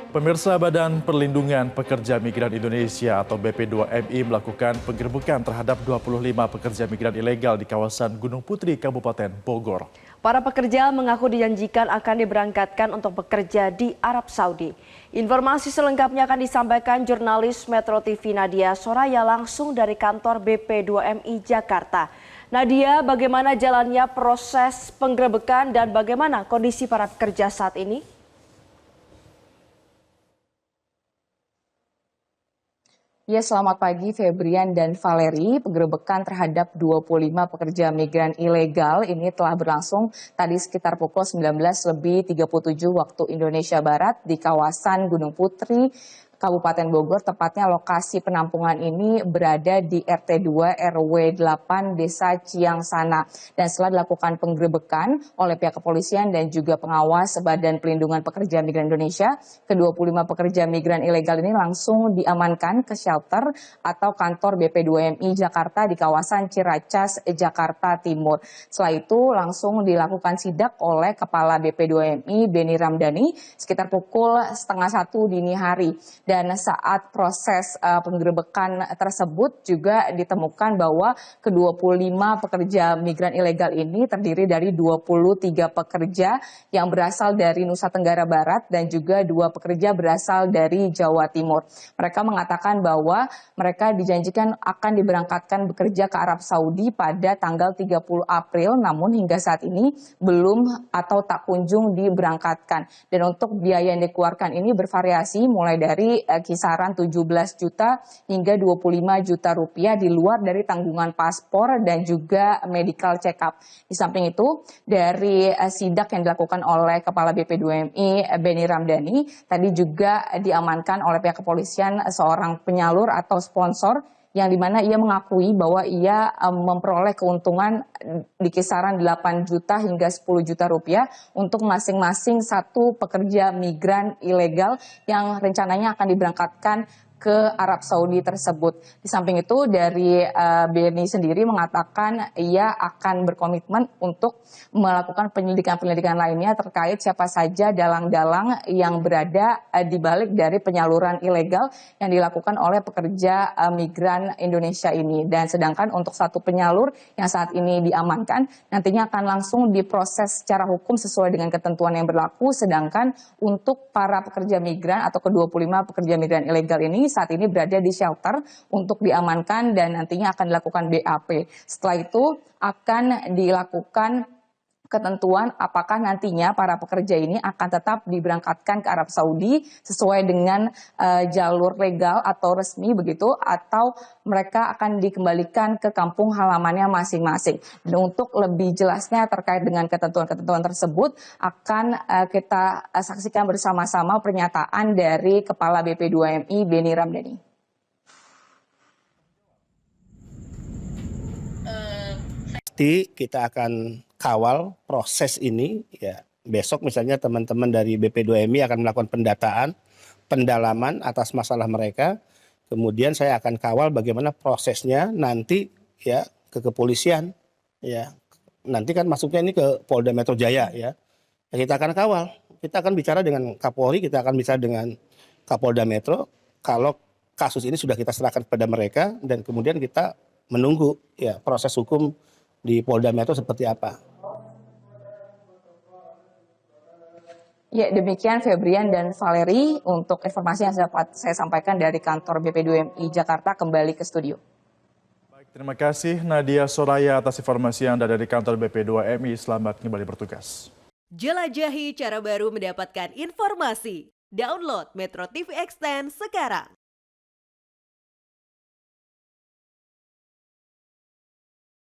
Pemirsa Badan Perlindungan Pekerja Migran Indonesia atau BP2MI melakukan penggerbekan terhadap 25 pekerja migran ilegal di kawasan Gunung Putri, Kabupaten Bogor. Para pekerja mengaku dijanjikan akan diberangkatkan untuk bekerja di Arab Saudi. Informasi selengkapnya akan disampaikan jurnalis Metro TV Nadia Soraya langsung dari kantor BP2MI Jakarta. Nadia, bagaimana jalannya proses penggerbekan dan bagaimana kondisi para pekerja saat ini? Ya, selamat pagi Febrian dan Valeri. Penggerebekan terhadap 25 pekerja migran ilegal ini telah berlangsung tadi sekitar pukul 19.37 waktu Indonesia Barat di kawasan Gunung Putri, Kabupaten Bogor. Tepatnya lokasi penampungan ini berada di RT 2 RW 8 Desa Ciangsana. Dan setelah dilakukan penggerebekan oleh pihak kepolisian dan juga pengawas Badan Pelindungan Pekerja Migran Indonesia, ke-25 pekerja migran ilegal ini langsung diamankan ke shelter atau kantor BP2MI Jakarta di kawasan Ciracas, Jakarta Timur. Setelah itu langsung dilakukan sidak oleh Kepala BP2MI Beni Ramdhani sekitar pukul 12:30 dini hari. Dan saat proses penggerebekan tersebut juga ditemukan bahwa ke-25 pekerja migran ilegal ini terdiri dari 23 pekerja yang berasal dari Nusa Tenggara Barat dan juga 2 pekerja berasal dari Jawa Timur. Mereka mengatakan bahwa mereka dijanjikan akan diberangkatkan bekerja ke Arab Saudi pada tanggal 30 April, namun hingga saat ini belum atau tak kunjung diberangkatkan. Dan untuk biaya yang dikeluarkan ini bervariasi mulai dari kisaran 17 juta hingga 25 juta rupiah di luar dari tanggungan paspor dan juga medical check up. Di samping itu, dari sidak yang dilakukan oleh Kepala BP2MI Beni Ramdhani, tadi juga diamankan oleh pihak kepolisian seorang penyalur atau sponsor yang dimana ia mengakui bahwa ia memperoleh keuntungan di kisaran 8 juta hingga 10 juta rupiah untuk masing-masing satu pekerja migran ilegal yang rencananya akan diberangkatkan ke Arab Saudi tersebut. Di samping itu dari Beni sendiri mengatakan ia akan berkomitmen untuk melakukan penyelidikan-penyelidikan lainnya terkait siapa saja dalang-dalang yang berada di balik dari penyaluran ilegal yang dilakukan oleh pekerja migran Indonesia ini. Dan sedangkan untuk satu penyalur yang saat ini diamankan nantinya akan langsung diproses secara hukum sesuai dengan ketentuan yang berlaku. Sedangkan untuk para pekerja migran atau ke-25 pekerja migran ilegal ini saat ini berada di shelter untuk diamankan dan nantinya akan dilakukan BAP. Setelah itu akan dilakukan ketentuan apakah nantinya para pekerja ini akan tetap diberangkatkan ke Arab Saudi sesuai dengan jalur legal atau resmi begitu, atau mereka akan dikembalikan ke kampung halamannya masing-masing. Dan untuk lebih jelasnya terkait dengan ketentuan-ketentuan tersebut akan kita saksikan bersama-sama pernyataan dari Kepala BP2MI Beni Ramdhani. Pasti kita akan kawal proses ini ya. Besok misalnya teman-teman dari BP2MI akan melakukan pendataan, pendalaman atas masalah mereka. Kemudian saya akan kawal bagaimana prosesnya nanti ya ke kepolisian ya. Nanti kan masuknya ini ke Polda Metro Jaya ya. Kita akan kawal. Kita akan bicara dengan Kapolri, kita akan bicara dengan Kapolda Metro kalau kasus ini sudah kita serahkan kepada mereka dan kemudian kita menunggu ya proses hukum di Polda Metro seperti apa. Ya, demikian Febrian dan Valeri untuk informasi yang dapat saya sampaikan dari kantor BP2MI Jakarta. Kembali ke studio. Baik, terima kasih Nadia Soraya atas informasi Anda dari kantor BP2MI. Selamat kembali bertugas. Jelajahi cara baru mendapatkan informasi. Download Metro TV Extend sekarang.